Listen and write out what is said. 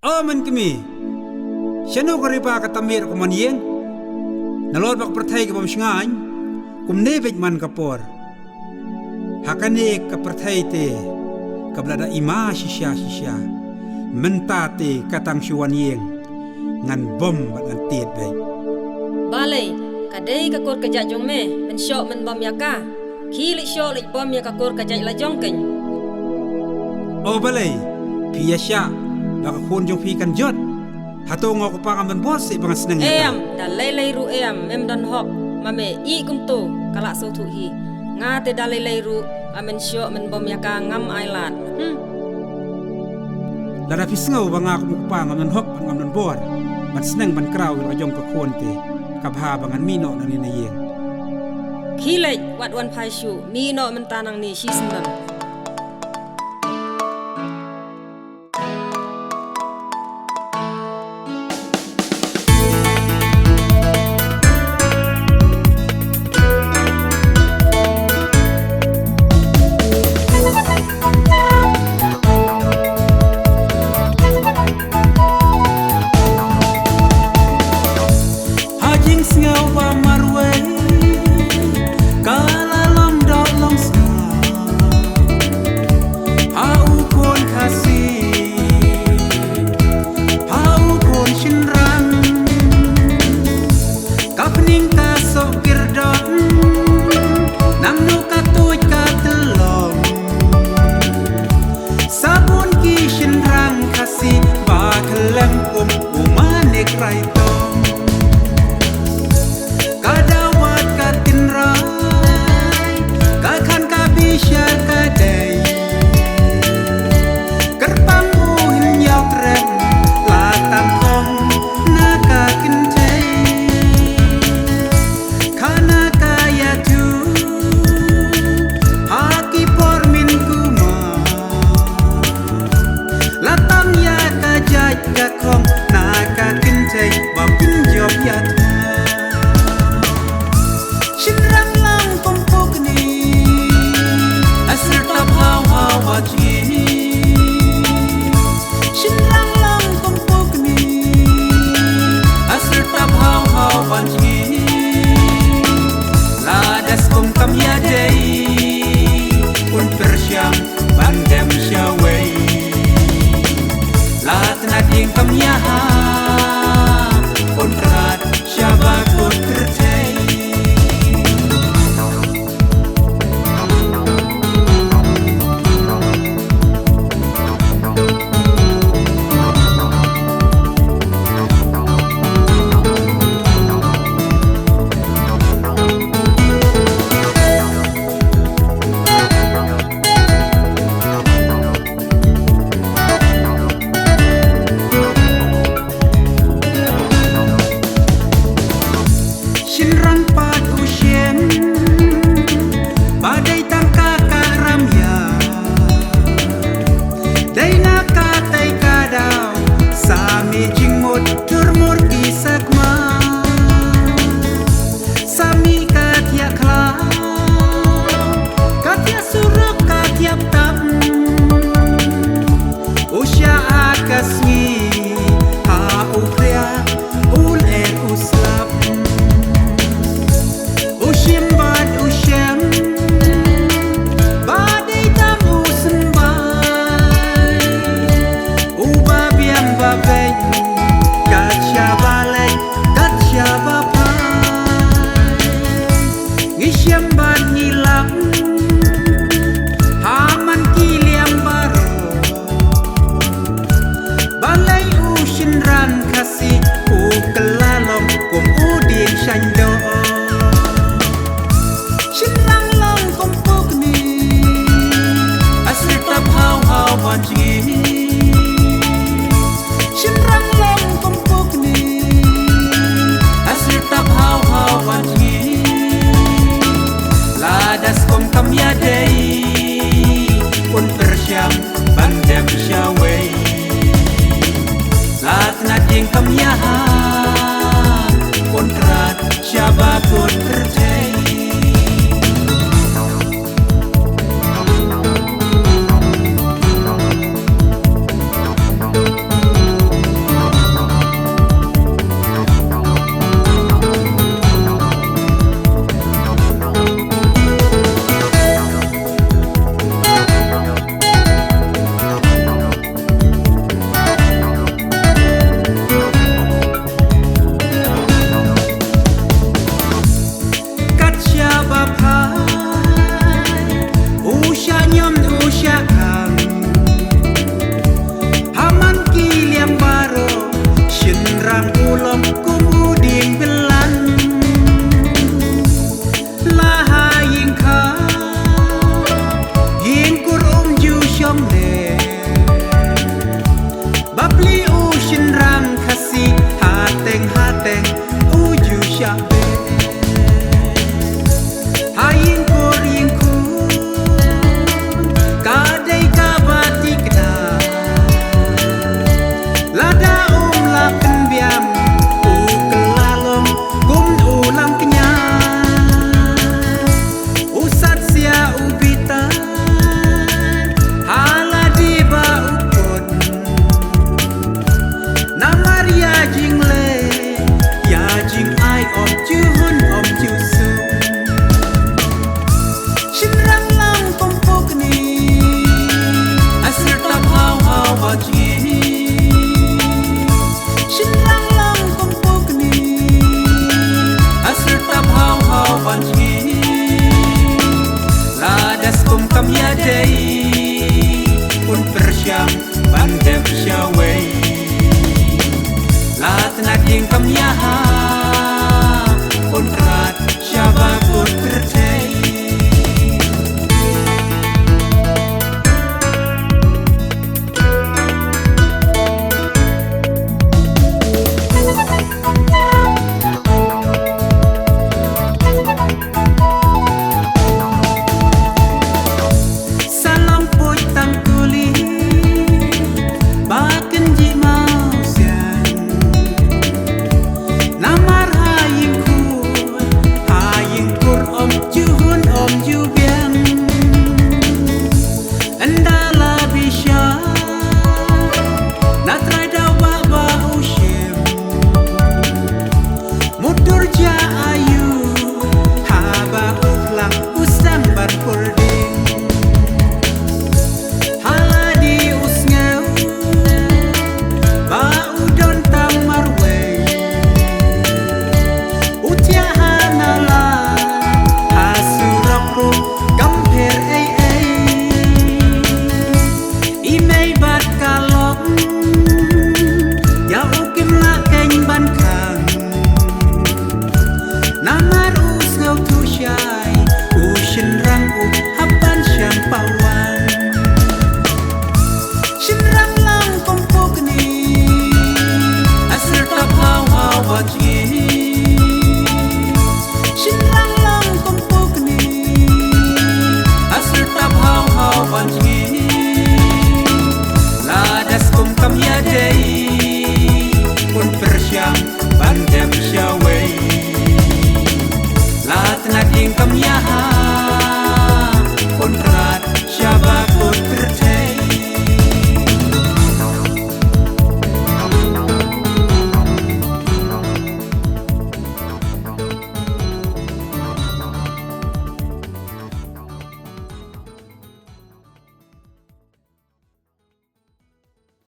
Oh man kami, siya no karipa katamir ko man yeng, nalod bak pertay ka pamsingan, kum nebej man kapor, hakane ka pertay te, kablada ima sisya, mentate katang siwan yeng, ngan bom bat ngan tiet bej. Balay, kadai kakor kajak jong me, men syok men bom yaka, kilik syok lik bom ya kakor kajak la jong keng. Oh balay, piyasya, baka kun jong pi kan jot, hatungo ko pa kaman bos si bangas nang Eyam, dalay ru eyam, mem dan hok, mame I kum tu, kalak so tu hi, ngate dalay ru, amen syok men bom yaka ngam ailat. Lada pisngaw banga ko mukpa ngaman hok ban ngaman bor, man seneng ban kraw wil kajong ka kun te, kabha bangan mino na ni na yeng. Kilik wat wan pai syu, mino men tanang ni sisendam. Balay pun persyam bandem syawai lat naking kamyaha pun rat syaban